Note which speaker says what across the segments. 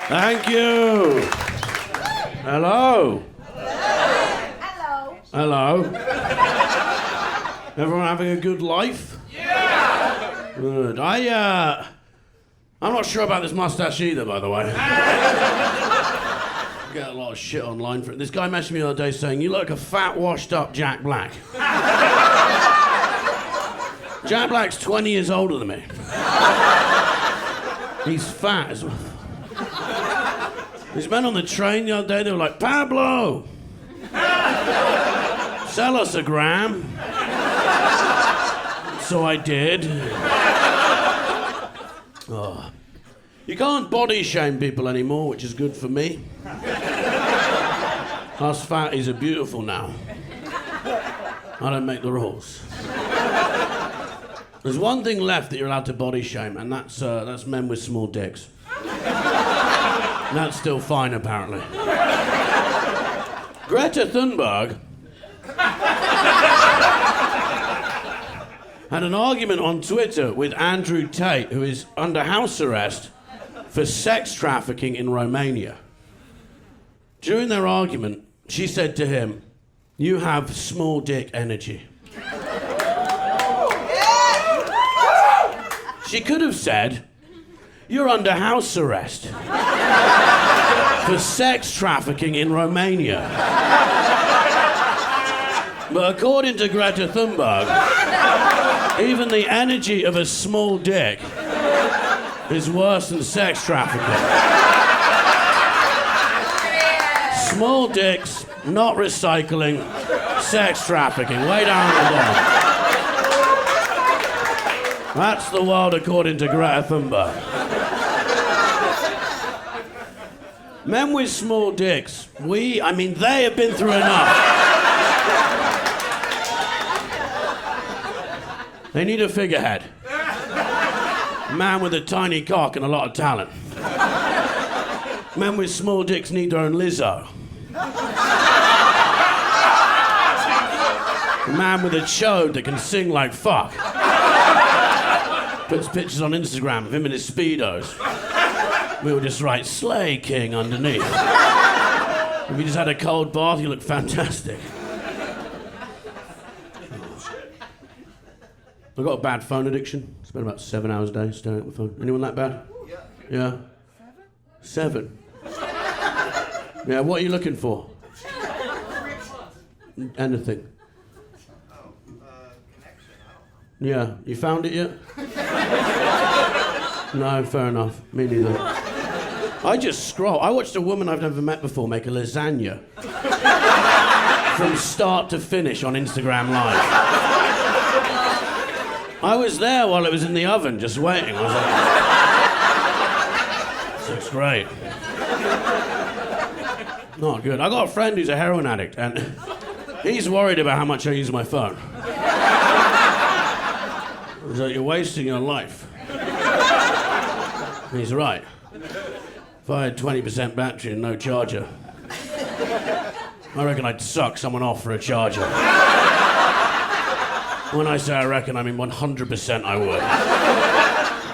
Speaker 1: Thank you. Hello.
Speaker 2: Hello.
Speaker 1: Hello. Everyone having a good life?
Speaker 2: Yeah.
Speaker 1: Good. I'm not sure about this mustache either, by the way. Get a lot of shit online for it. This guy messaged me the other day saying, you look like a fat, washed-up Jack Black. Jack Black's 20 years older than me. He's fat as well. These men on the train the other day, they were like, Pablo! Sell us a gram. So I did. Oh. You can't body shame people anymore, which is good for me. Us fatties are beautiful now. I don't make the rules. There's one thing left that you're allowed to body shame, and that's men with small dicks. And that's still fine, apparently. Greta Thunberg had an argument on Twitter with Andrew Tate, who is under house arrest for sex trafficking in Romania. During their argument, she said to him, "You have small dick energy." She could have said, "You're under house arrest for sex trafficking in Romania." But according to Greta Thunberg, even the energy of a small dick is worse than sex trafficking. Small dicks, not recycling, sex trafficking, way down the bottom. That's the world according to Greta Thunberg. Men with small dicks, they have been through enough. They need a figurehead. A man with a tiny cock and a lot of talent. Men with small dicks need their own Lizzo. A man with a chode that can sing like fuck. Puts pictures on Instagram of him in his Speedos. We will just write Slay King underneath. If you just had a cold bath, you look fantastic. I've got a bad phone addiction. I spend about 7 hours a day staring at my phone. Anyone that bad? Yeah. 7? Yeah, what are you looking for? Anything. Yeah, you found it yet? No, fair enough. Me neither. I just scroll. I watched a woman I've never met before make a lasagna from start to finish on Instagram Live. I was there while it was in the oven, just waiting. I was like, this looks great. Not good. I got a friend who's a heroin addict, and he's worried about how much I use my phone. He's like, you're wasting your life. And he's right. If I had 20% battery and no charger, I reckon I'd suck someone off for a charger. When I say I reckon, I mean 100% I would.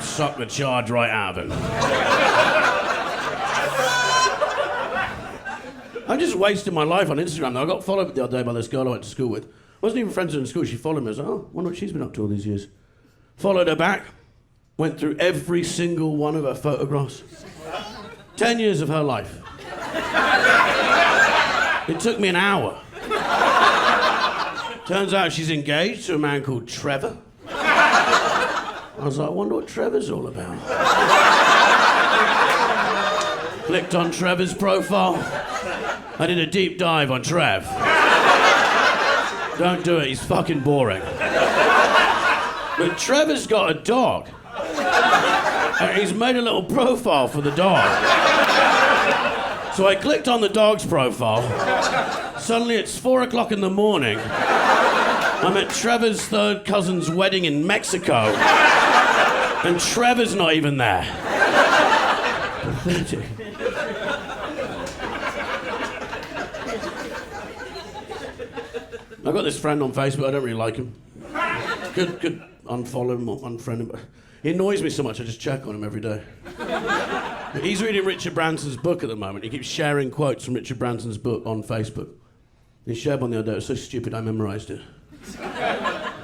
Speaker 1: Suck the charge right out of him. I'm just wasting my life on Instagram, though. I got followed the other day by this girl I went to school with. Wasn't even friends in school. She followed me. I was like, oh, I wonder what she's been up to all these years. Followed her back. Went through every single one of her photographs. 10 years of her life. It took me an hour. Turns out she's engaged to a man called Trevor. I was like, I wonder what Trevor's all about. Clicked on Trevor's profile. I did a deep dive on Trev. Don't do it, he's fucking boring. But Trevor's got a dog. And he's made a little profile for the dog. So I clicked on the dog's profile. Suddenly it's 4 o'clock in the morning. I'm at Trevor's third cousin's wedding in Mexico. And Trevor's not even there. Pathetic. I've got this friend on Facebook, I don't really like him. Could unfollow him or unfriend him. He annoys me so much, I just check on him every day. He's reading Richard Branson's book at the moment. He keeps sharing quotes from Richard Branson's book on Facebook. He shared one the other day. It was so stupid I memorised it.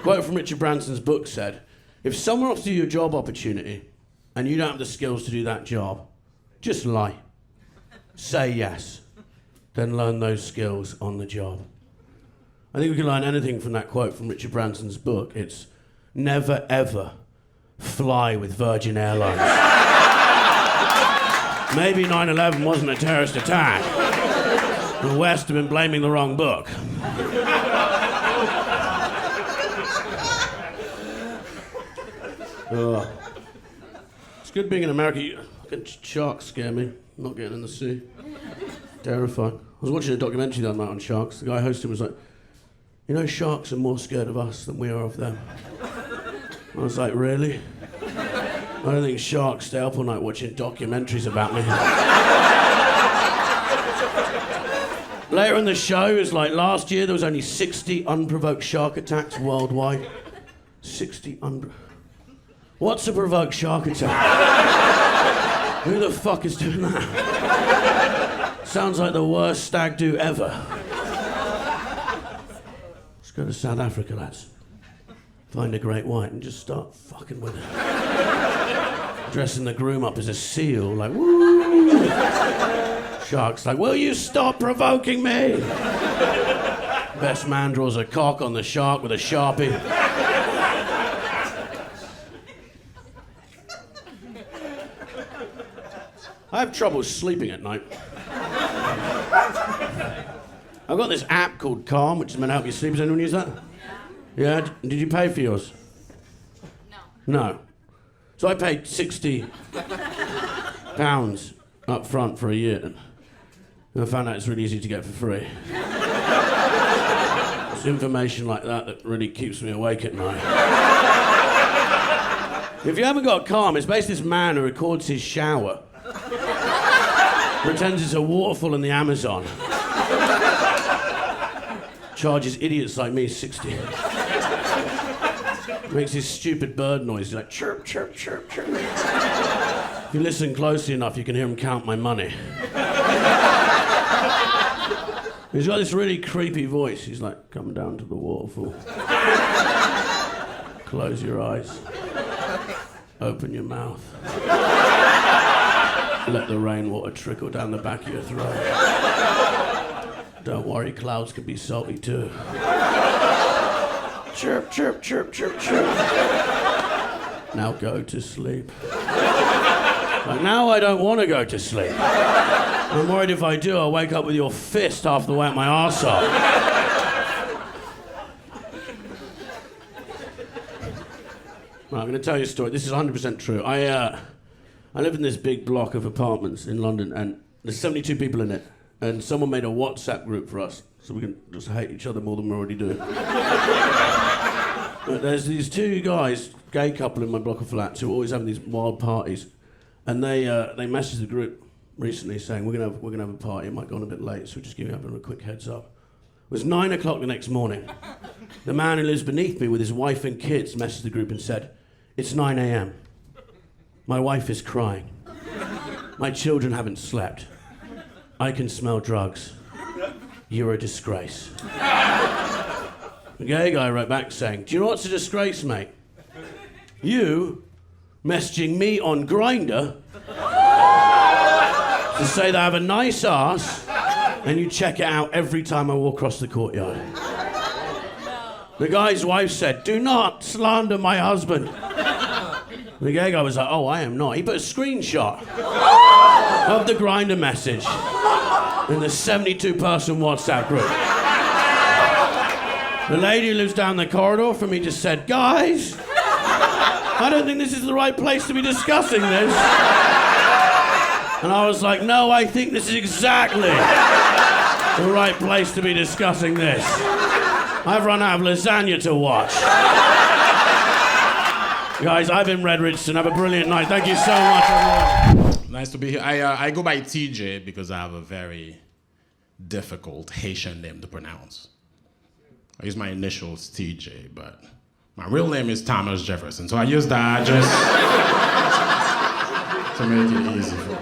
Speaker 1: Quote from Richard Branson's book said, if someone offers you a job opportunity and you don't have the skills to do that job, just lie. Say yes. Then learn those skills on the job. I think we can learn anything from that quote from Richard Branson's book. It's never ever fly with Virgin Airlines. Maybe 9/11 wasn't a terrorist attack. The West have been blaming the wrong book. It's good being in America. Sharks scare me. I'm not getting in the sea. Terrifying. I was watching a documentary the other night on sharks. The guy hosting was like, you know, sharks are more scared of us than we are of them. I was like, really? I don't think sharks stay up all night watching documentaries about me. Later in the show, it was like last year there was only 60 unprovoked shark attacks worldwide. 60 What's a provoked shark attack? Who the fuck is doing that? Sounds like the worst stag do ever. Let's go to South Africa, lads. Find a great white and just start fucking with it. Dressing the groom up as a seal, like, woo! Shark's like, will you stop provoking me? Best man draws a cock on the shark with a Sharpie. I have trouble sleeping at night. I've got this app called Calm, which is meant to help you sleep. Does anyone use that? Yeah? Did you pay for yours? No. So I paid £60 up front for a year. And I found out it's really easy to get for free. It's information like that that really keeps me awake at night. If you haven't got Calm, it's basically this man who records his shower. Pretends it's a waterfall in the Amazon. Charges idiots like me 60. Makes this stupid bird noise. He's like, chirp, chirp, chirp, chirp. If you listen closely enough, you can hear him count my money. He's got this really creepy voice. He's like, come down to the waterfall. Close your eyes. Open your mouth. Let the rainwater trickle down the back of your throat. Don't worry, clouds can be salty too. Chirp, chirp, chirp, chirp, chirp. Now go to sleep. Like, now I don't want to go to sleep. I'm worried if I do, I'll wake up with your fist half the way up my arsehole. Right, I'm going to tell you a story. This is 100% true. I live in this big block of apartments in London, and there's 72 people in it. And someone made a WhatsApp group for us, so we can just hate each other more than we already do. But there's these two guys, gay couple in my block of flats, who are always having these wild parties. And they messaged the group recently saying, we're gonna have a party, it might go on a bit late, so we're just giving everyone a quick heads up. It was 9 o'clock the next morning. The man who lives beneath me with his wife and kids messaged the group and said, it's 9 a.m. My wife is crying. My children haven't slept. I can smell drugs. You're a disgrace. The gay guy wrote back saying, do you know what's a disgrace, mate? You messaging me on Grindr to say that I have a nice ass and you check it out every time I walk across the courtyard. The guy's wife said, do not slander my husband. The gay guy was like, oh, I am not. He put a screenshot of the Grindr message in the 72-person WhatsApp group. The lady who lives down the corridor from me just said, guys, I don't think this is the right place to be discussing this. And I was like, no, I think this is exactly the right place to be discussing this. I've run out of lasagna to watch. Guys, I've been Red Richardson. Have a brilliant night. Thank you so much, everyone.
Speaker 3: Nice to be here. I go by TJ because I have a very difficult Haitian name to pronounce. I use my initials TJ, but my real name is Thomas Jefferson. So I use that to make it easy for me.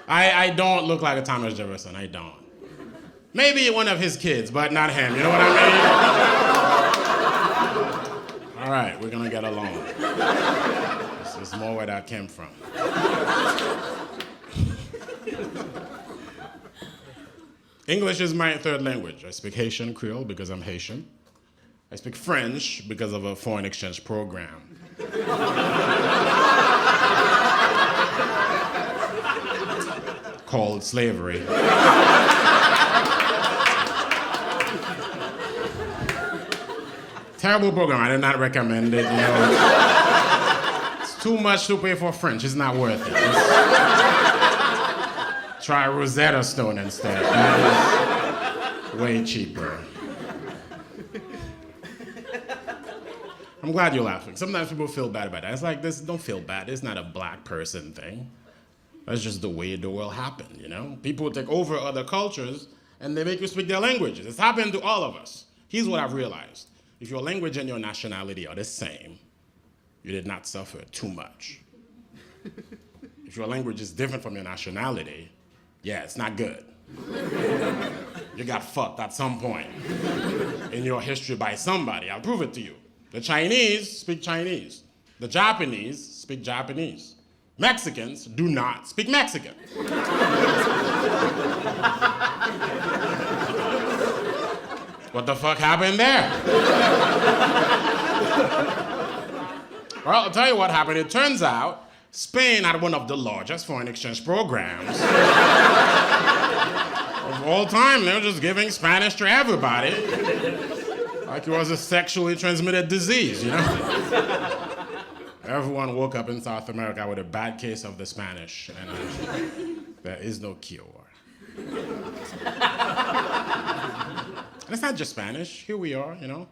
Speaker 3: I don't look like a Thomas Jefferson, I don't. Maybe one of his kids, but not him, you know what I mean? All right, we're gonna get along. This is more where that came from. English is my third language. I speak Haitian Creole because I'm Haitian. I speak French because of a foreign exchange program. Called slavery. Terrible program. I did not recommend it. You know, it's too much to pay for French. It's not worth it. Try Rosetta Stone instead. That is way cheaper. I'm glad you're laughing. Sometimes people feel bad about that. It's like this. Don't feel bad. It's not a black person thing. That's just the way the world happened. You know, people take over other cultures and they make you speak their languages. It's happened to all of us. Here's what I've realized. If your language and your nationality are the same, you did not suffer too much. If your language is different from your nationality, yeah, it's not good. You got fucked at some point in your history by somebody. I'll prove it to you. The Chinese speak Chinese. The Japanese speak Japanese. Mexicans do not speak Mexican. What the fuck happened there? Well, I'll tell you what happened. It turns out Spain had one of the largest foreign exchange programs of all time. They were just giving Spanish to everybody like it was a sexually transmitted disease, you know? Everyone woke up in South America with a bad case of the Spanish, and there is no cure. And it's not just Spanish. Here we are, you know,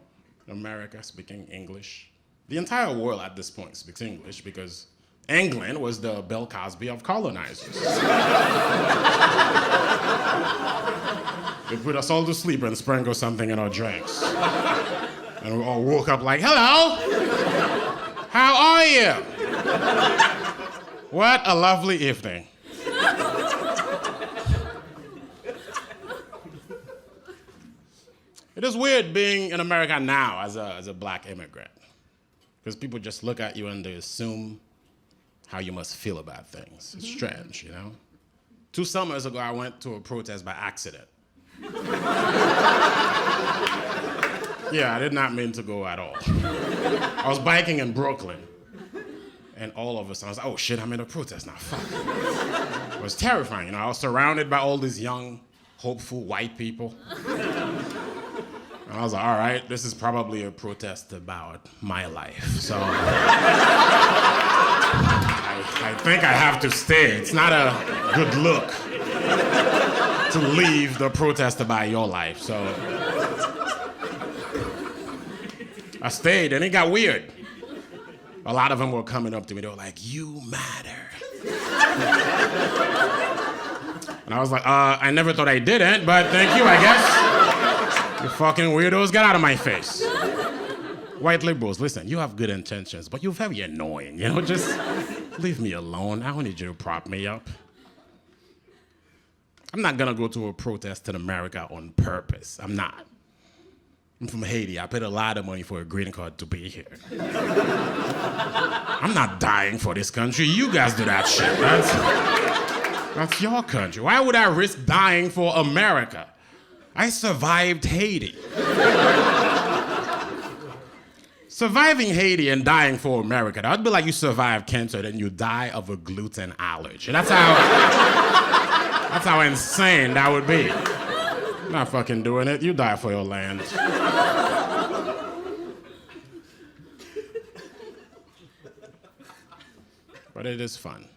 Speaker 3: in America speaking English. The entire world at this point speaks English because England was the Bill Cosby of colonizers. They put us all to sleep and sprinkle something in our drinks. And we all woke up like, hello, how are you? What a lovely evening. It is weird being in America now as a black immigrant, because people just look at you and they assume how you must feel about things. It's strange, you know? 2 summers ago, I went to a protest by accident. Yeah, I did not mean to go at all. I was biking in Brooklyn, and all of a sudden, I was like, oh shit, I'm in a protest now, fuck. It was terrifying, you know? I was surrounded by all these young, hopeful white people. And I was like, all right, this is probably a protest about my life. So I think I have to stay. It's not a good look to leave the protest about your life. So I stayed, and it got weird. A lot of them were coming up to me. They were like, you matter. And I was like, I never thought I didn't, but thank you, I guess. You fucking weirdos, get out of my face. White liberals, listen, you have good intentions, but you're very annoying, you know? Just leave me alone. I don't need you to prop me up. I'm not gonna go to a protest in America on purpose. I'm not. I'm from Haiti. I paid a lot of money for a green card to be here. I'm not dying for this country. You guys do that shit. That's your country. Why would I risk dying for America? I survived Haiti. Surviving Haiti and dying for America, that would be like you survive cancer, then you die of a gluten allergy. That's how insane that would be. I'm not fucking doing it. You die for your land. But it is fun.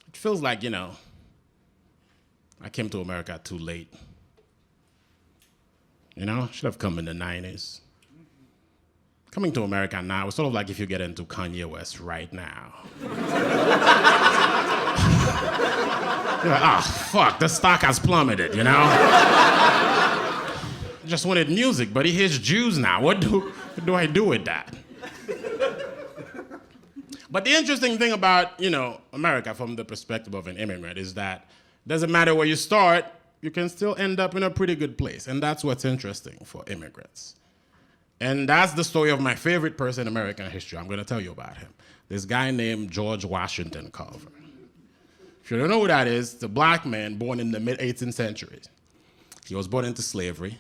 Speaker 3: It feels like, you know, I came to America too late. You know, should have come in the 90s. Coming to America now, it's sort of like if you get into Kanye West right now. You're like, oh, fuck, the stock has plummeted, you know? I just wanted music, but he hates Jews now. What do I do with that? But the interesting thing about, America from the perspective of an immigrant is that it doesn't matter where you start, you can still end up in a pretty good place. And that's what's interesting for immigrants. And that's the story of my favorite person in American history. I'm going to tell you about him. This guy named George Washington Carver. If you don't know who that is, it's a black man born in the mid-18th century. He was born into slavery,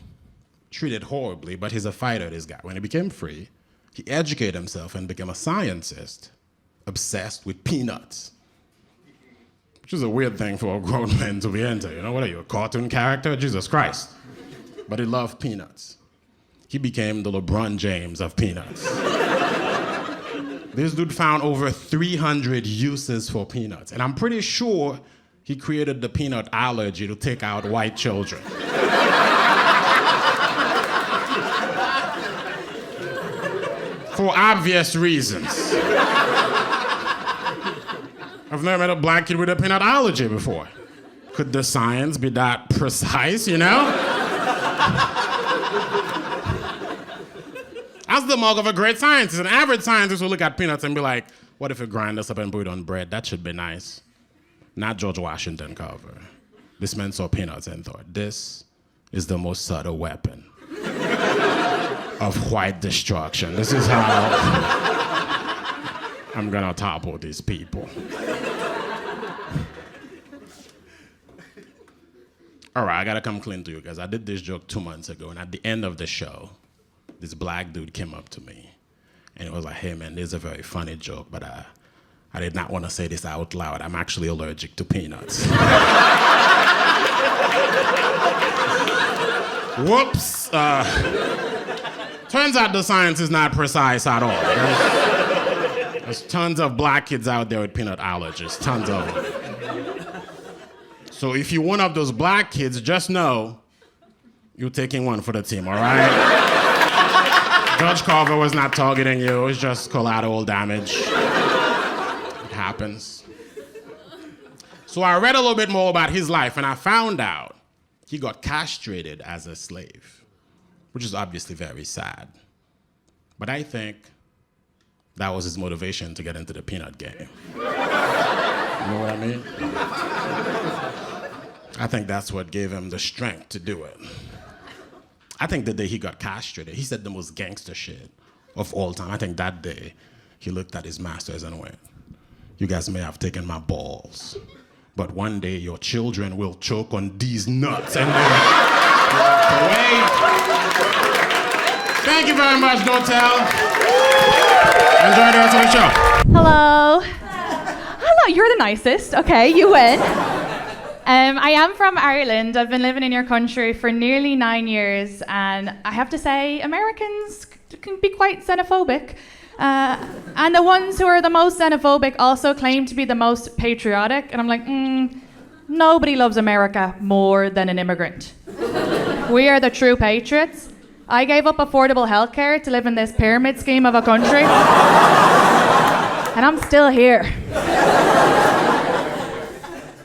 Speaker 3: treated horribly, but he's a fighter, this guy. When he became free, he educated himself and became a scientist obsessed with peanuts, which is a weird thing for a grown man to be into. What are you, a cartoon character? Jesus Christ. But he loved peanuts. He became the LeBron James of peanuts. This dude found over 300 uses for peanuts, and I'm pretty sure he created the peanut allergy to take out white children. For obvious reasons. I've never met a black kid with a peanut allergy before. Could the science be that precise, That's the mark of a great scientist. An average scientist will look at peanuts and be like, what if you grind this up and put it on bread? That should be nice. Not George Washington Carver. This man saw peanuts and thought, this is the most subtle weapon of white destruction. This is how I'm gonna topple these people. All right, I gotta come clean to you guys. I did this joke 2 months ago, and at the end of the show, this black dude came up to me, and he was like, hey man, this is a very funny joke, but I did not want to say this out loud. I'm actually allergic to peanuts. Whoops. Turns out the science is not precise at all. There's tons of black kids out there with peanut allergies, tons of them. So if you're one of those black kids, just know you're taking one for the team, all right? Judge Carver was not targeting you. It's just collateral damage. It happens. So I read a little bit more about his life, and I found out he got castrated as a slave, which is obviously very sad. But I think that was his motivation to get into the peanut game. You know what I mean? I think that's what gave him the strength to do it. I think the day he got castrated, he said the most gangster shit of all time. I think that day he looked at his masters and went, you guys may have taken my balls, but one day your children will choke on these nuts and they walk away. Thank you very much, Dotel. Enjoy the rest of the show.
Speaker 4: Hello. Hello, you're the nicest. Okay, you win. I am from Ireland. I've been living in your country for nearly 9 years, and I have to say, Americans can be quite xenophobic. And the ones who are the most xenophobic also claim to be the most patriotic, and I'm like, nobody loves America more than an immigrant. We are the true patriots. I gave up affordable healthcare to live in this pyramid scheme of a country, and I'm still here.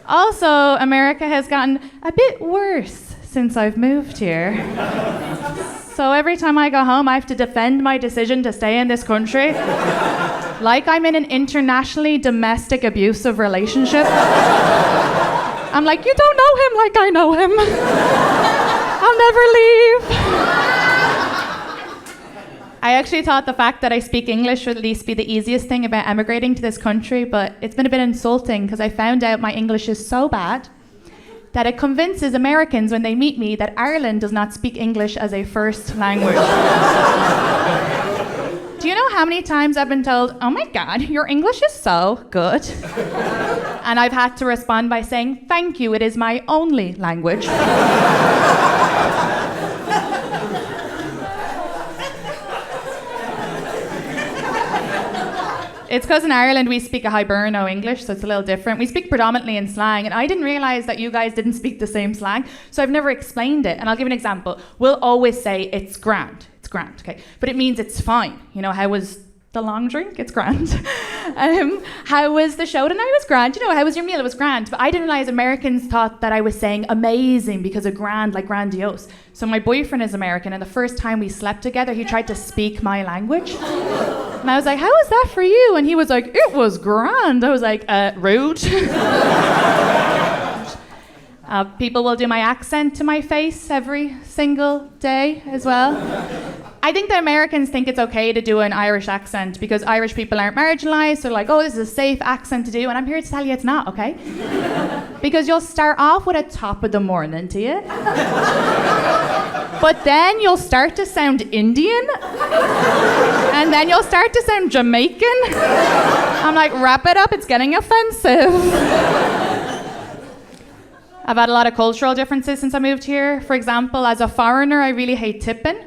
Speaker 4: Also, America has gotten a bit worse since I've moved here. So every time I go home, I have to defend my decision to stay in this country, like I'm in an internationally domestic abusive relationship. I'm like, you don't know him like I know him. I'll never leave. I actually thought the fact that I speak English would at least be the easiest thing about emigrating to this country, but it's been a bit insulting because I found out my English is so bad that it convinces Americans when they meet me that Ireland does not speak English as a first language. Do you know how many times I've been told, oh my God, your English is so good? And I've had to respond by saying, thank you, it is my only language. It's because in Ireland we speak a Hiberno English, so it's a little different. We speak predominantly in slang, and I didn't realize that you guys didn't speak the same slang, so I've never explained it. And I'll give an example. We'll always say it's grand, okay? But it means it's fine. You know, how was the long drink? It's grand. How was the show tonight? It was grand. You know, how was your meal? It was grand. But I didn't realize Americans thought that I was saying amazing because of grand, like grandiose. So my boyfriend is American, and the first time we slept together, he tried to speak my language. And I was like, how was that for you? And he was like, it was grand. I was like, rude. People will do my accent to my face every single day as well. I think that Americans think it's okay to do an Irish accent because Irish people aren't marginalised. They're like, oh, this is a safe accent to do. And I'm here to tell you it's not, okay? Because you'll start off with a top of the morning to you. But then you'll start to sound Indian. And then you'll start to sound Jamaican. I'm like, wrap it up, it's getting offensive. I've had a lot of cultural differences since I moved here. For example, as a foreigner, I really hate tipping.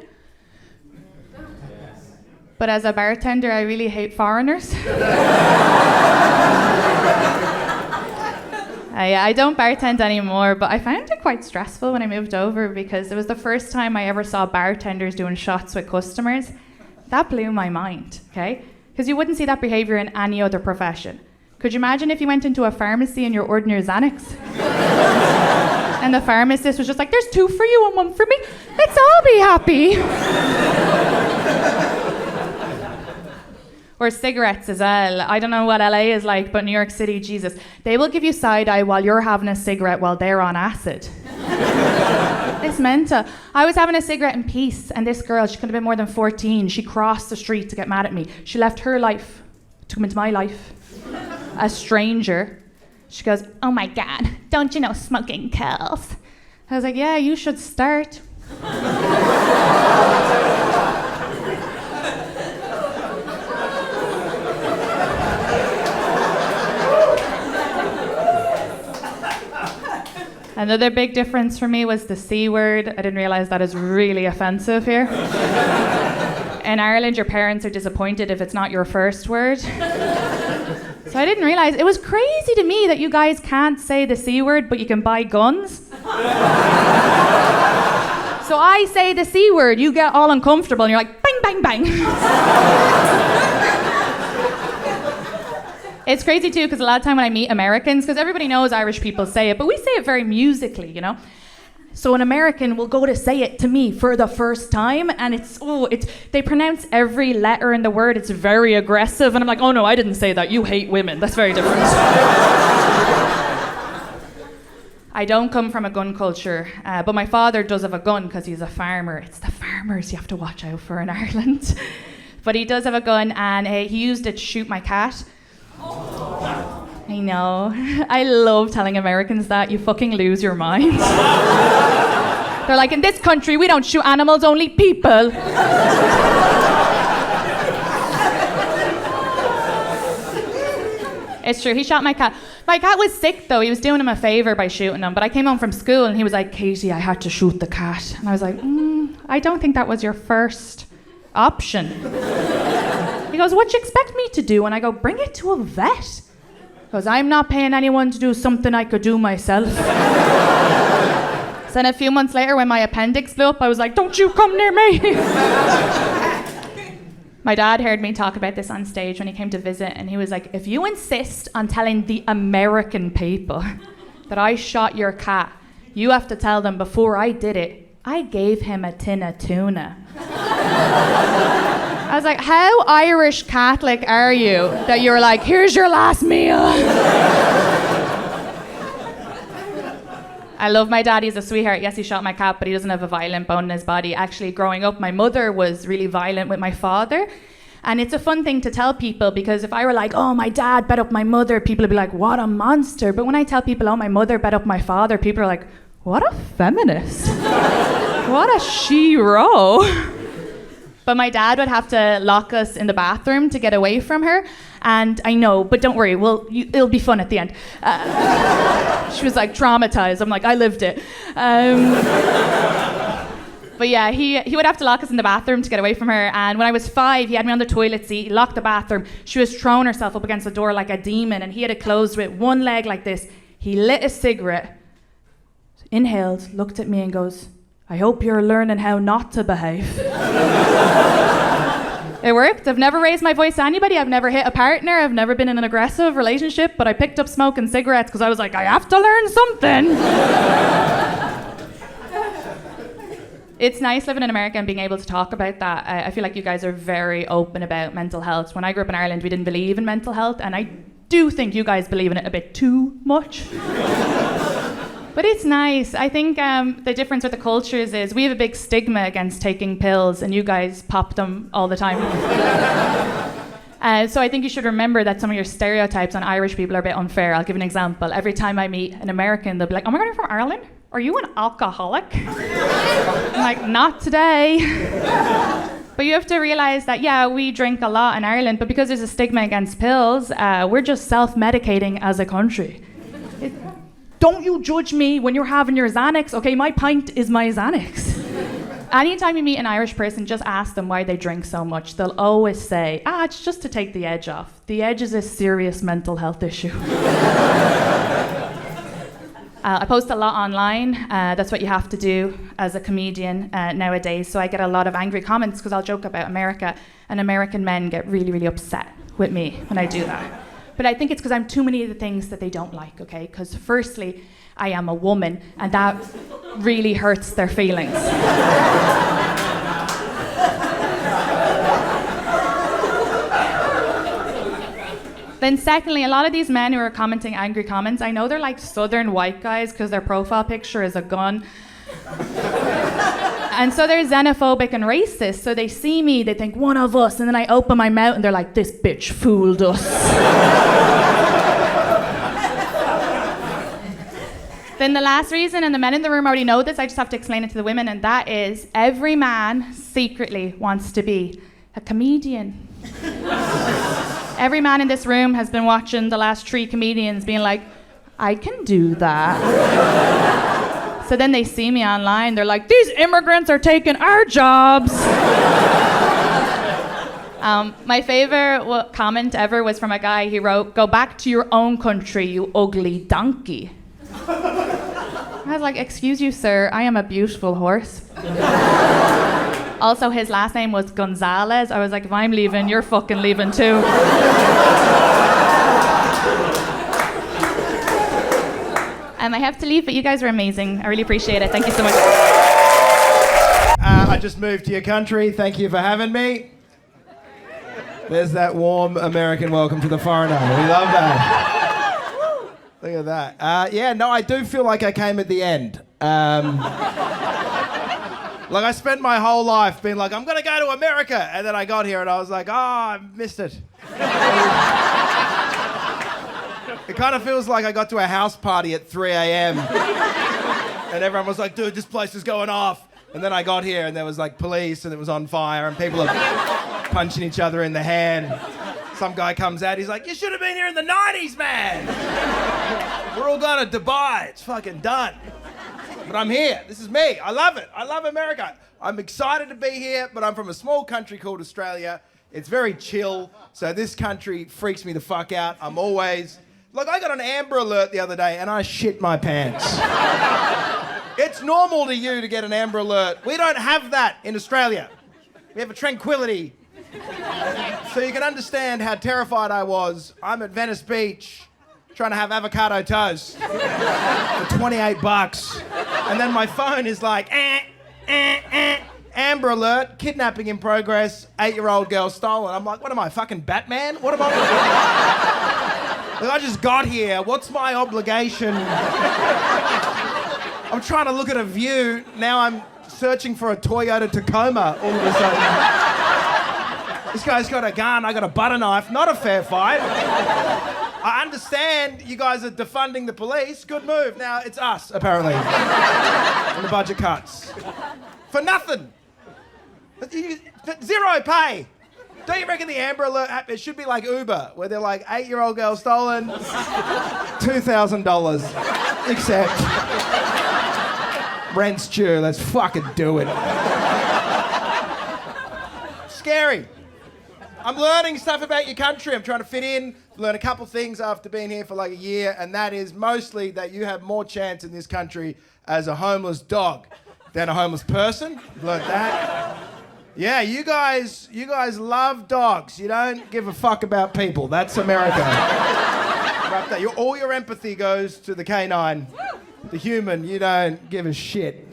Speaker 4: But as a bartender, I really hate foreigners. I don't bartend anymore, but I found it quite stressful when I moved over because it was the first time I ever saw bartenders doing shots with customers. That blew my mind, okay? Because you wouldn't see that behaviour in any other profession. Could you imagine if you went into a pharmacy and you're ordering your Xanax? And the pharmacist was just like, there's 2 for you and 1 for me. Let's all be happy. Or cigarettes as well. I don't know what LA is like, but New York City, Jesus. They will give you side-eye while you're having a cigarette while they're on acid. It's mental. I was having a cigarette in peace, and this girl, she couldn't have been more than 14. She crossed the street to get mad at me. She left her life to come into my life. A stranger. She goes, oh my God, don't you know smoking kills? I was like, yeah, you should start. Another big difference for me was the C word. I didn't realize that is really offensive here. In Ireland, your parents are disappointed if it's not your first word. So I didn't realize, it was crazy to me that you guys can't say the C word, but you can buy guns. So I say the C word, you get all uncomfortable, and you're like, bang, bang, bang. It's crazy too, because a lot of time when I meet Americans, because everybody knows Irish people say it, but we say it very musically, you know? So an American will go to say it to me for the first time, and they pronounce every letter in the word. It's very aggressive, and I'm like, oh no, I didn't say that. You hate women. That's very different. I don't come from a gun culture, but my father does have a gun because he's a farmer. It's the farmers you have to watch out for in Ireland. But he does have a gun, and he used it to shoot my cat. I know. I love telling Americans that. You fucking lose your mind. They're like, in this country, we don't shoot animals, only people. It's true, he shot my cat. My cat was sick, though. He was doing him a favour by shooting him. But I came home from school, and he was like, Katie, I had to shoot the cat. And I was like, I don't think that was your first option. He goes, what do you expect me to do? And I go, bring it to a vet. He goes, I'm not paying anyone to do something I could do myself. So then a few months later, when my appendix blew up, I was like, don't you come near me. My dad heard me talk about this on stage when he came to visit, and he was like, if you insist on telling the American people that I shot your cat, you have to tell them before I did it, I gave him a tin of tuna. I was like, how Irish Catholic are you that you're like, here's your last meal? I love my dad, he's a sweetheart. Yes, he shot my cat, but he doesn't have a violent bone in his body. Actually, growing up, my mother was really violent with my father. And it's a fun thing to tell people, because if I were like, oh, my dad bet up my mother, people would be like, what a monster. But when I tell people, oh, my mother bet up my father, people are like, what a feminist. What a she-ro. But my dad would have to lock us in the bathroom to get away from her. And I know, but don't worry, it'll be fun at the end. She was like traumatized. I'm like, I lived it. But yeah, he would have to lock us in the bathroom to get away from her. And when I was 5, he had me on the toilet seat, he locked the bathroom. She was throwing herself up against the door like a demon, and he had it closed with one leg like this. He lit a cigarette, inhaled, looked at me and goes, I hope you're learning how not to behave. It worked. I've never raised my voice to anybody. I've never hit a partner. I've never been in an aggressive relationship, but I picked up smoking cigarettes because I was like, I have to learn something. It's nice living in America and being able to talk about that. I feel like you guys are very open about mental health. When I grew up in Ireland, we didn't believe in mental health, and I do think you guys believe in it a bit too much. But it's nice. I think the difference with the cultures is we have a big stigma against taking pills, and you guys pop them all the time. So I think you should remember that some of your stereotypes on Irish people are a bit unfair. I'll give an example. Every time I meet an American, they'll be like, "Oh my God, you're from Ireland? Are you an alcoholic?" I'm like, "Not today." But you have to realize that, yeah, we drink a lot in Ireland, but because there's a stigma against pills, we're just self-medicating as a country. Don't you judge me when you're having your Xanax, okay? My pint is my Xanax. Anytime you meet an Irish person, just ask them why they drink so much. They'll always say, it's just to take the edge off. The edge is a serious mental health issue. I post a lot online. That's what you have to do as a comedian nowadays. So I get a lot of angry comments because I'll joke about America, and American men get really, really upset with me when I do that. But I think it's because I'm too many of the things that they don't like, okay? Because firstly, I am a woman, and that really hurts their feelings. Then secondly, a lot of these men who are commenting angry comments, I know they're like southern white guys because their profile picture is a gun. And so they're xenophobic and racist. So they see me, they think, one of us, and then I open my mouth and they're like, this bitch fooled us. Then the last reason, and the men in the room already know this, I just have to explain it to the women, and that is every man secretly wants to be a comedian. Every man in this room has been watching the last 3 comedians being like, I can do that. So then they see me online, they're like, these immigrants are taking our jobs. My favorite comment ever was from a guy. He wrote, "Go back to your own country, you ugly donkey." I was like, excuse you, sir, I am a beautiful horse. Also, his last name was Gonzalez. I was like, if I'm leaving, you're fucking leaving too. I have to leave, but you guys are amazing. I really appreciate it. Thank you so much.
Speaker 5: I just moved to your country. Thank you for having me. There's that warm American welcome to the foreigner. We love that. Look at that. I do feel like I came at the end. Like I spent my whole life being like, I'm going to go to America. And then I got here and I was like, I missed it. It kind of feels like I got to a house party at 3 a.m. and everyone was like, dude, this place is going off. And then I got here and there was like police and it was on fire and people are punching each other in the hand. Some guy comes out, he's like, you should have been here in the 90s, man. We're all going to Dubai. It's fucking done. But I'm here. This is me. I love it. I love America. I'm excited to be here, but I'm from a small country called Australia. It's very chill. So this country freaks me the fuck out. I'm always... Look, I got an Amber Alert the other day and I shit my pants. It's normal to you to get an Amber Alert. We don't have that in Australia. We have a tranquility. So you can understand how terrified I was. I'm at Venice Beach trying to have avocado toast for $28. And then my phone is like, Amber Alert, kidnapping in progress, 8-year-old girl stolen. I'm like, what am I, fucking Batman? What am I... Like, I just got here. What's my obligation? I'm trying to look at a view. Now I'm searching for a Toyota Tacoma all of a sudden. This guy's got a gun. I got a butter knife. Not a fair fight. I understand you guys are defunding the police. Good move. Now it's us, apparently. And the budget cuts. For nothing. Zero pay. Don't you reckon the Amber Alert app, it should be like Uber, where they're like, 8-year-old girl stolen, $2,000. Accept. Rent's due, let's fucking do it. Scary. I'm learning stuff about your country. I'm trying to fit in, learn a couple things after being here for like a year, and that is mostly that you have more chance in this country as a homeless dog than a homeless person. Learned that. Yeah, you guys love dogs. You don't give a fuck about people. That's America. All your empathy goes to the canine. The human, you don't give a shit.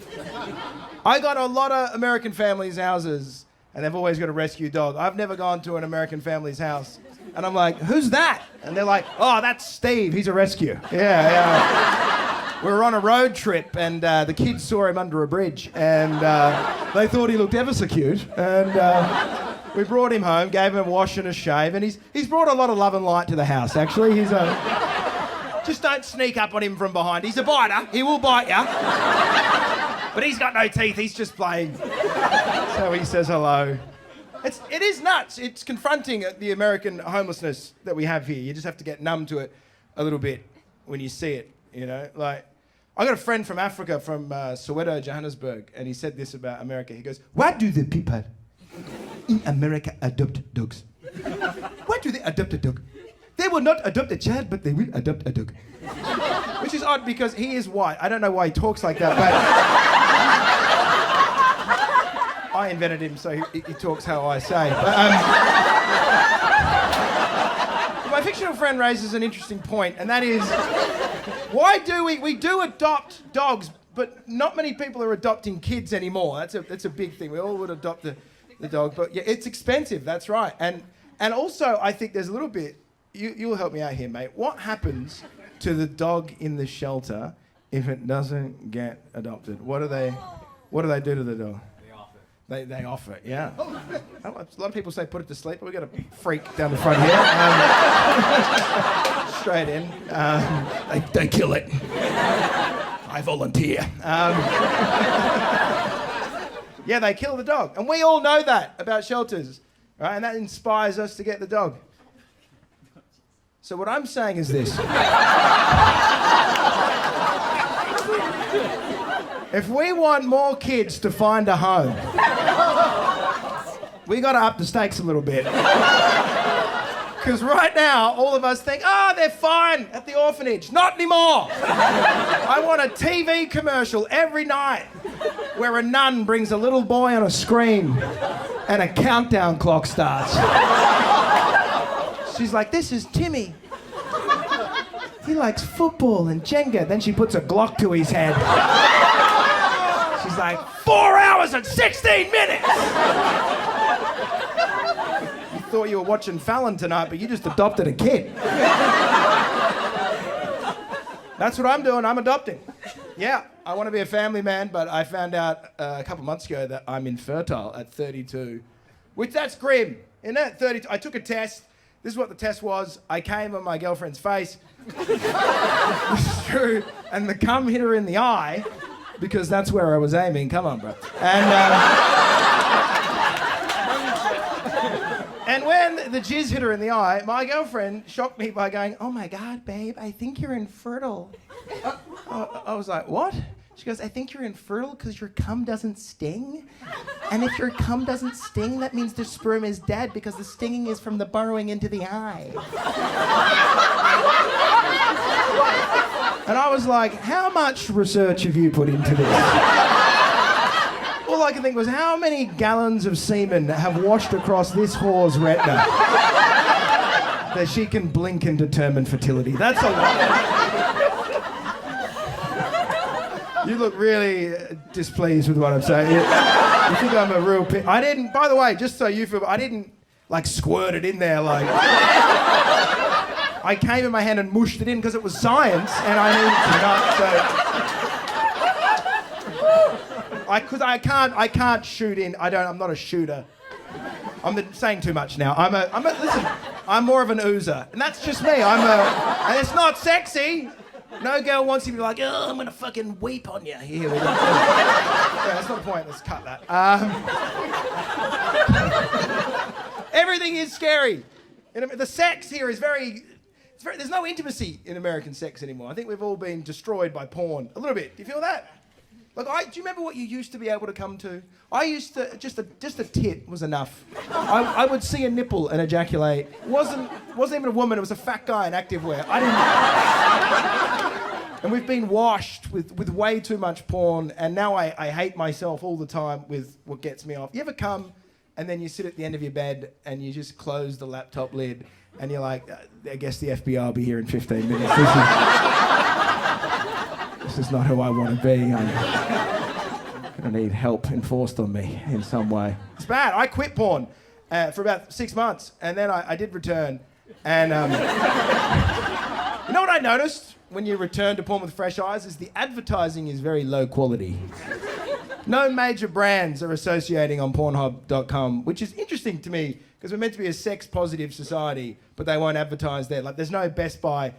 Speaker 5: I got a lot of American families' houses, and they've always got a rescue dog. I've never gone to an American family's house, and I'm like, who's that? And they're like, oh, that's Steve. He's a rescue. Yeah. We were on a road trip, and the kids saw him under a bridge, and they thought he looked ever so cute. And we brought him home, gave him a wash and a shave, and he's brought a lot of love and light to the house, actually. He's just don't sneak up on him from behind. He's a biter. He will bite you. But he's got no teeth. He's just playing. So he says hello. It is nuts. It's confronting the American homelessness that we have here. You just have to get numb to it a little bit when you see it, you know? Like, I got a friend from Africa, from Soweto, Johannesburg, and he said this about America. He goes, why do the people in America adopt dogs? Why do they adopt a dog? They will not adopt a child, but they will adopt a dog. Which is odd because he is white. I don't know why he talks like that, but I invented him, so he talks how I say. But, my fictional friend raises an interesting point, and that is, why do we do adopt dogs, but not many people are adopting kids anymore. That's a big thing. We all would adopt the dog, but yeah, it's expensive. That's right. And also, I think there's a little bit. You'll help me out here, mate. What happens to the dog in the shelter if it doesn't get adopted? What do they do to the dog? They off it, yeah. A lot of people say put it to sleep, but we got a freak down the front here. Straight in. They kill it. I volunteer. Yeah, they kill the dog. And we all know that about shelters, right? And that inspires us to get the dog. So what I'm saying is this. If we want more kids to find a home, we got to up the stakes a little bit. Because right now, all of us think, oh, they're fine at the orphanage. Not anymore. I want a TV commercial every night where a nun brings a little boy on a screen and a countdown clock starts. She's like, this is Timmy. He likes football and Jenga. Then she puts a Glock to his head. She's like, 4 hours and 16 minutes! You thought you were watching Fallon tonight, but you just adopted a kid. That's what I'm doing. I'm adopting. Yeah, I want to be a family man, but I found out a couple months ago that I'm infertile at 32. Which, that's grim, isn't it? 32. I took a test. This is what the test was. I came on my girlfriend's face. This is true. And the cum hit her in the eye, because that's where I was aiming. Come on, bro. And when the jizz hit her in the eye, my girlfriend shocked me by going, oh my God, babe, I think you're infertile. I was like, what? She goes, I think you're infertile because your cum doesn't sting. And if your cum doesn't sting, that means the sperm is dead because the stinging is from the burrowing into the eye. And I was like, how much research have you put into this? All I could think was, how many gallons of semen have washed across this whore's retina that she can blink and determine fertility? That's a lot. You look really displeased with what I'm saying. You think I'm a real I didn't, by the way, just so you feel, I didn't like squirt it in there like... I came in my hand and mushed it in because it was science and I needed to nut, so... I can't shoot in, I'm not a shooter. I'm saying too much now. Listen, I'm more of an oozer. And that's just me, and it's not sexy. No girl wants you to be like, oh, I'm gonna fucking weep on you. Here we go. Yeah, that's not the point, let's cut that. Everything is scary. The sex here is very, there's no intimacy in American sex anymore. I think we've all been destroyed by porn. A little bit. Do you feel that? Like, do you remember what you used to be able to come to? I used to, just a tit was enough. I would see a nipple and ejaculate. It wasn't even a woman, it was a fat guy in activewear. And we've been washed with way too much porn, and now I hate myself all the time with what gets me off. You ever come and then you sit at the end of your bed and you just close the laptop lid and you're like, I guess the FBI will be here in 15 minutes. This is not who I want to be. Gonna need help enforced on me in some way. It's bad. I quit porn for about 6 months, and then I did return. And you know what I noticed when you return to porn with fresh eyes is the advertising is very low quality. No major brands are associating on Pornhub.com, which is interesting to me because we're meant to be a sex-positive society, but they won't advertise there. Like, there's no Best Buy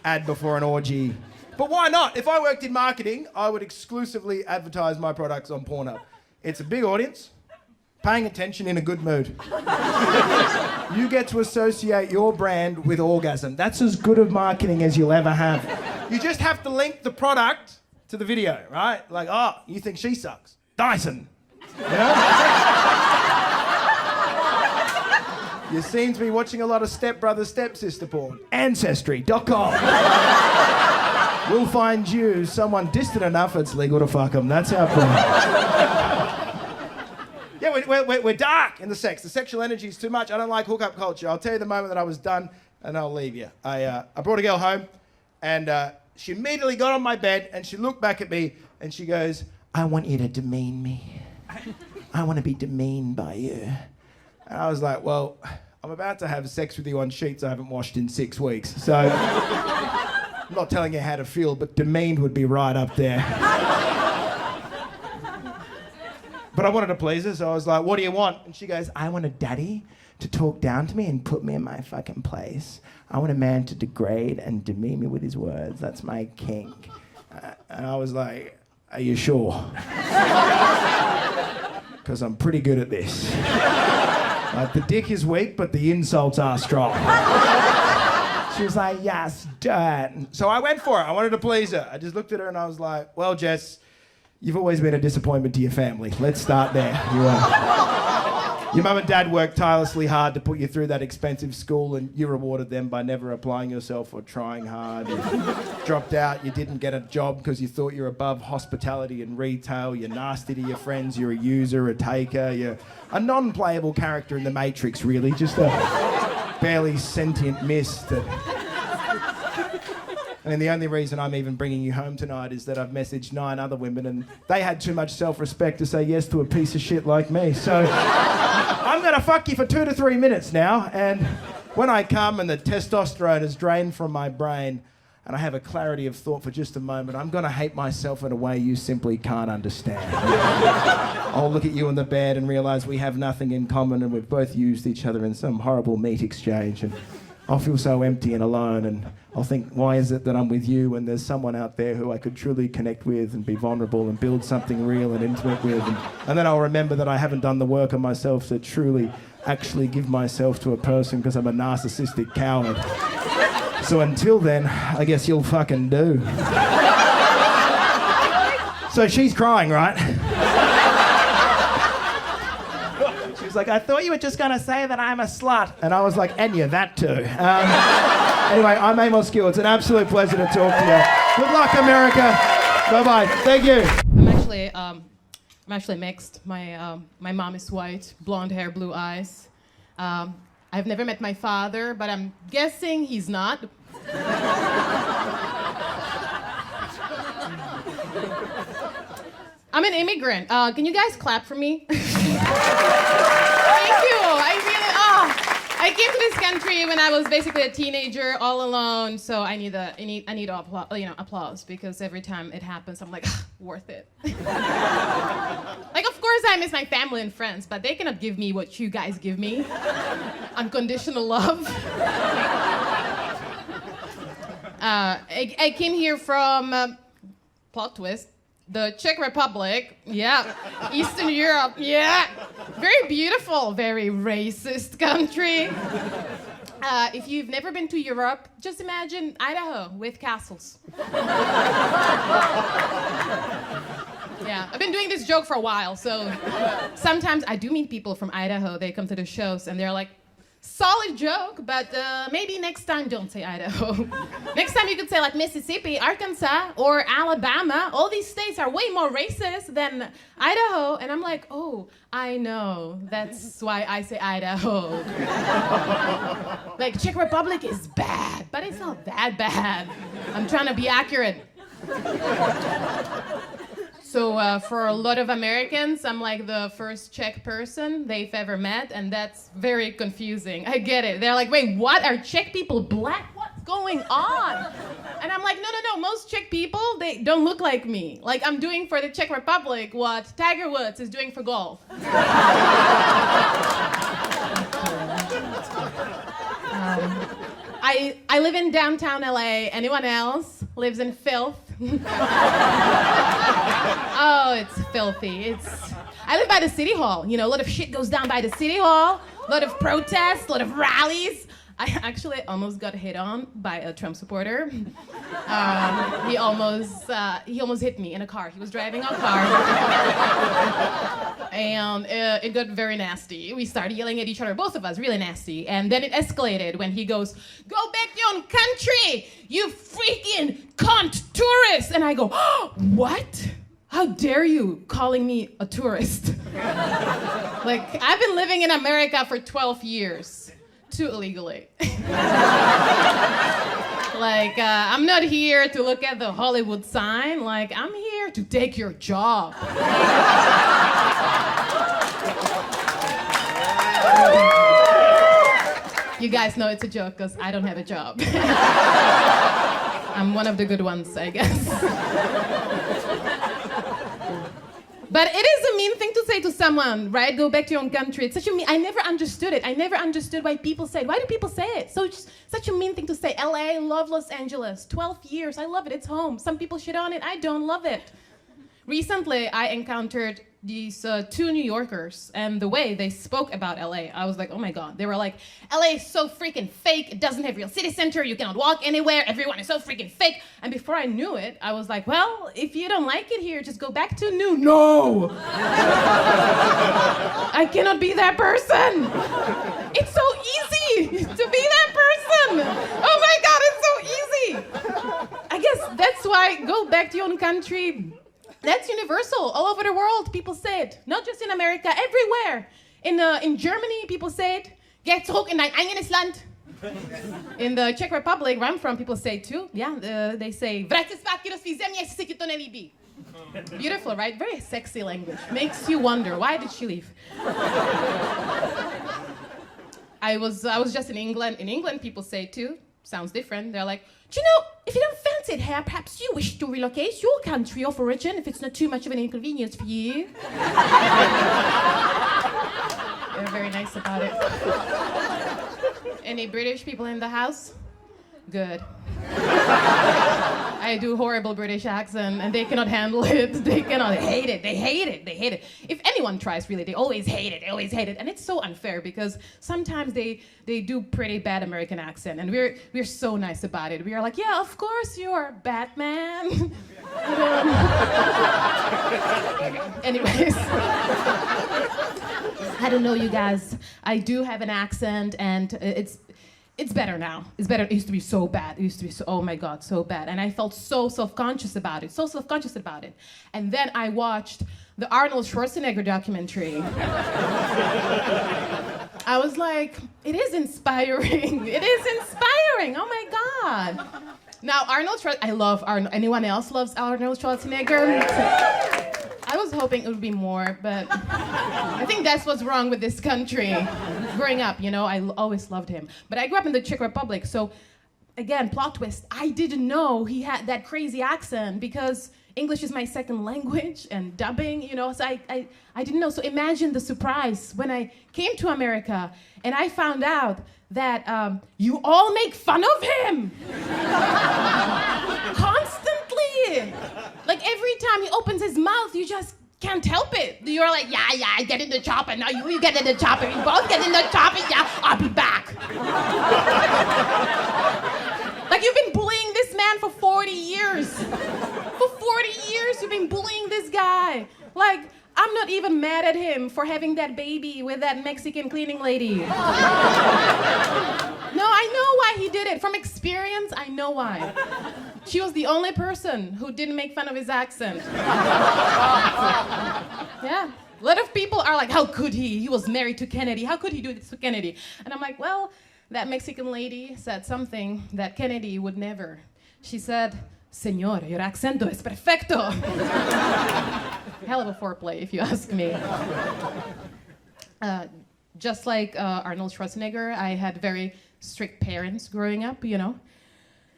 Speaker 5: ad before an orgy. But why not? If I worked in marketing, I would exclusively advertise my products on Pornhub. It's a big audience, paying attention in a good mood. You get to associate your brand with orgasm. That's as good of marketing as you'll ever have. You just have to link the product to the video, right? Like, oh, you think she sucks? Dyson. You know? You seem to be watching a lot of stepbrother, stepsister porn. Ancestry.com. We'll find you someone distant enough it's legal to fuck them. That's our plan. Yeah, we're dark in the sex. The sexual energy is too much. I don't like hookup culture. I'll tell you the moment that I was done, and I'll leave you. I brought a girl home, and she immediately got on my bed, and she looked back at me, and she goes, I want you to demean me. I want to be demeaned by you. And I was like, well, I'm about to have sex with you on sheets I haven't washed in 6 weeks, so I'm not telling you how to feel, but demeaned would be right up there. But I wanted to please her, so I was like, what do you want? And she goes, I want a daddy to talk down to me and put me in my fucking place. I want a man to degrade and demean me with his words. That's my kink. And I was like, are you sure? Because I'm pretty good at this. Like, the dick is weak, but the insults are strong. She was like, yes, Dad. So I went for it. I wanted to please her. I just looked at her and I was like, well, Jess, you've always been a disappointment to your family. Let's start there. Your mum and dad worked tirelessly hard to put you through that expensive school, and you rewarded them by never applying yourself or trying hard. You dropped out. You didn't get a job because you thought you're above hospitality and retail. You're nasty to your friends. You're a user, a taker. You're a non-playable character in the Matrix, really. Just a barely sentient mist that... And the only reason I'm even bringing you home tonight is that I've messaged 9 other women and they had too much self-respect to say yes to a piece of shit like me. So I'm going to fuck you for 2 to 3 minutes now, and when I come and the testosterone is drained from my brain and I have a clarity of thought for just a moment, I'm going to hate myself in a way you simply can't understand. I'll look at you in the bed and realise we have nothing in common and we've both used each other in some horrible meat exchange, and I'll feel so empty and alone, and I'll think, why is it that I'm with you when there's someone out there who I could truly connect with and be vulnerable and build something real and intimate with, and then I'll remember that I haven't done the work on myself to truly actually give myself to a person because I'm a narcissistic coward. So until then, I guess you'll fucking do. So she's crying, right? She's like, I thought you were just going to say that I'm a slut. And I was like, and you're that too. Anyway, I'm Amos Gill. It's an absolute pleasure to talk to you. Good luck, America. Bye-bye. Thank you.
Speaker 6: I'm actually mixed. My mom is white, blonde hair, blue eyes. I've never met my father, but I'm guessing he's not. I'm an immigrant. Can you guys clap for me? Thank you. I came to this country when I was basically a teenager, all alone. So I need applause because every time it happens, I'm like, worth it. Like, of course, I miss my family and friends, but they cannot give me what you guys give me. Unconditional love. I came here from plot twist. The Czech Republic, yeah. Eastern Europe, yeah. Very beautiful, very racist country. If you've never been to Europe, just imagine Idaho with castles. Yeah, I've been doing this joke for a while, so sometimes I do meet people from Idaho. They come to the shows and they're like, solid joke, but maybe next time don't say Idaho. Next time you could say like Mississippi, Arkansas, or Alabama. All these states are way more racist than Idaho. And I'm like, oh, I know. That's why I say Idaho. Like, Czech Republic is bad, but it's not that bad. I'm trying to be accurate. So for a lot of Americans, I'm like the first Czech person they've ever met, and that's very confusing. I get it. They're like, wait, what? Are Czech people black? What's going on? And I'm like, no. Most Czech people, they don't look like me. Like, I'm doing for the Czech Republic what Tiger Woods is doing for golf. I live in downtown LA. Anyone else lives in filth? Oh, it's filthy. I live by the city hall. You know, a lot of shit goes down by the city hall. A lot of protests, a lot of rallies. I actually almost got hit on by a Trump supporter. He almost hit me in a car. He was driving a car. And it got very nasty. We started yelling at each other, both of us, really nasty. And then it escalated when he goes, "Go back to your own country, you freaking cunt tourist!" And I go, "Oh, what? How dare you calling me a tourist?" Like, I've been living in America for 12 years. Too illegally. Like, I'm not here to look at the Hollywood sign. Like, I'm here to take your job. You guys know it's a joke because I don't have a job. I'm one of the good ones, I guess. But it is a mean thing to say to someone, right? Go back to your own country. It's such a mean. I never understood it. I never understood why people say it. Why do people say it? So it's such a mean thing to say. LA, love Los Angeles. 12 years. I love it. It's home. Some people shit on it. I don't love it. Recently, I encountered these two New Yorkers, and the way they spoke about LA, I was like, oh my God. They were like, LA is so freaking fake. It doesn't have real city center. You cannot walk anywhere. Everyone is so freaking fake. And before I knew it, I was like, well, if you don't like it here, just go back to New. No! I cannot be that person. It's so easy to be that person. Oh my God, it's so easy. I guess that's why go back to your own country. That's universal. All over the world, people say it. Not just in America, everywhere. In Germany, people say it. Get zurück in dein eigenes Land. In the Czech Republic, where I'm from, people say it too. Yeah, they say, vrať se zpátky do svý země, jestli se ti to nelíbí. Beautiful, right? Very sexy language. Makes you wonder, why did she leave? I was just in England. In England, people say it too. Sounds different. They're like, do you know, if you don't fancy it here, perhaps you wish to relocate your country of origin if it's not too much of an inconvenience for you. They're very nice about it. Any British people in the house? Good. I do horrible British accent and they cannot handle it. They cannot hate it. They hate it. They hate it. If anyone tries, really, they always hate it. They always hate it. And it's so unfair because sometimes they do pretty bad American accent and we're so nice about it. We are like, yeah, of course you're Batman. Anyways. I don't know, you guys. I do have an accent and it's better now. It's better. It used to be so bad. It used to be so, oh my God, so bad. And I felt so self-conscious about it. And then I watched the Arnold Schwarzenegger documentary. I was like, it is inspiring. It is inspiring. Oh my God. Now, Arnold Schwarzenegger, I love Arnold. Anyone else loves Arnold Schwarzenegger? I was hoping it would be more, but I think that's what's wrong with this country. Growing up, you know, I always loved him. But I grew up in the Czech Republic, so again, plot twist, I didn't know he had that crazy accent because English is my second language and dubbing, you know, so I didn't know. So imagine the surprise when I came to America and I found out that you all make fun of him. Constantly. Like every time he opens his mouth, you just can't help it. You're like, yeah, get in the chopper. Now you get in the chopper. You both get in the chopper. Yeah, I'll be back. Like you've been bullying this man for 40 years. For 40 years, you've been bullying this guy. Like, I'm not even mad at him for having that baby with that Mexican cleaning lady. No, I know why he did it. From experience, I know why. She was the only person who didn't make fun of his accent. Yeah. A lot of people are like, how could he? He was married to Kennedy. How could he do this to Kennedy? And I'm like, well, that Mexican lady said something that Kennedy would never. She said, Señor, your acento es perfecto. Hell of a foreplay, if you ask me. Just like Arnold Schwarzenegger, I had very strict parents growing up, you know.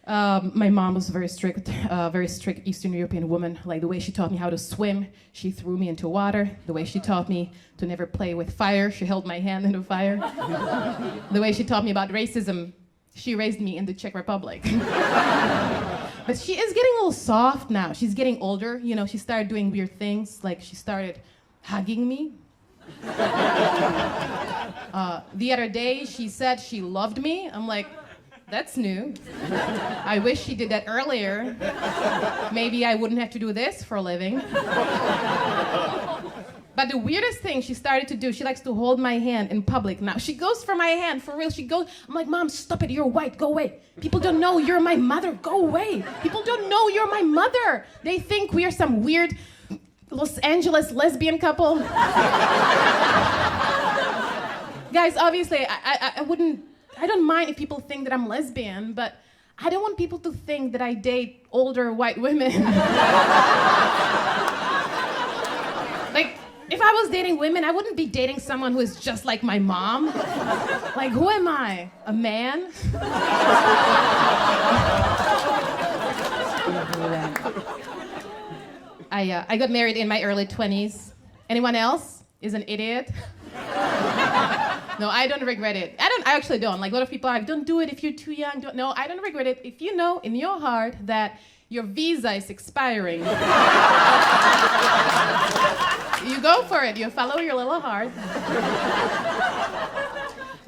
Speaker 6: My mom was a very strict Eastern European woman. Like the way she taught me how to swim, she threw me into water. The way she taught me to never play with fire, she held my hand in the fire. The way she taught me about racism, she raised me in the Czech Republic. But she is getting a little soft now. She's getting older. You know, she started doing weird things, like she started hugging me. The other day, she said she loved me. I'm like, that's new. I wish she did that earlier. Maybe I wouldn't have to do this for a living. But the weirdest thing she started to do, she likes to hold my hand in public now. She goes for my hand, for real. She goes, I'm like, Mom, stop it, you're white, go away. People don't know you're my mother, go away. People don't know you're my mother. They think we are some weird Los Angeles lesbian couple. Guys, obviously, I don't mind if people think that I'm lesbian, but I don't want people to think that I date older white women. Like, if I was dating women, I wouldn't be dating someone who is just like my mom. Like, who am I? A man? I got married in my early 20s. Anyone else is an idiot? No, I don't regret it. I actually don't. Like, a lot of people are like, don't do it if you're too young. No, I don't regret it. If you know in your heart that your visa is expiring, you go for it. You follow your little heart.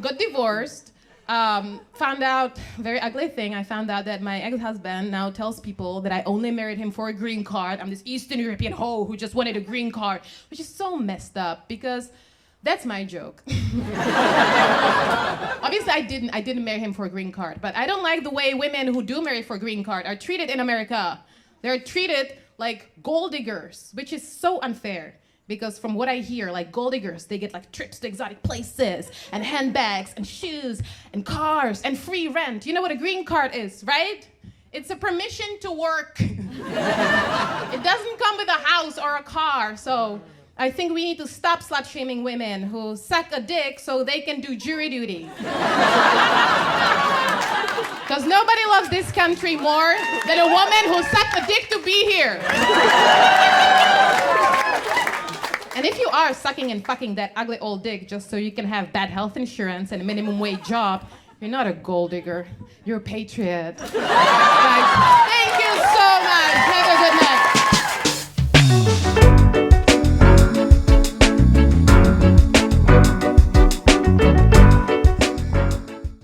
Speaker 6: Got divorced. Found out, very ugly thing, I found out that my ex-husband now tells people that I only married him for a green card. I'm this Eastern European hoe who just wanted a green card, which is so messed up because that's my joke. Obviously, I didn't marry him for a green card, but I don't like the way women who do marry for a green card are treated in America. They're treated like gold diggers, which is so unfair. Because from what I hear, like gold diggers, they get like trips to exotic places and handbags and shoes and cars and free rent. You know what a green card is, right? It's a permission to work. It doesn't come with a house or a car, so I think we need to stop slut-shaming women who suck a dick so they can do jury duty. Because nobody loves this country more than a woman who sucked a dick to be here. And if you are sucking and fucking that ugly old dick just so you can have bad health insurance and a minimum wage job, you're not a gold digger. You're a patriot. Guys, thank you so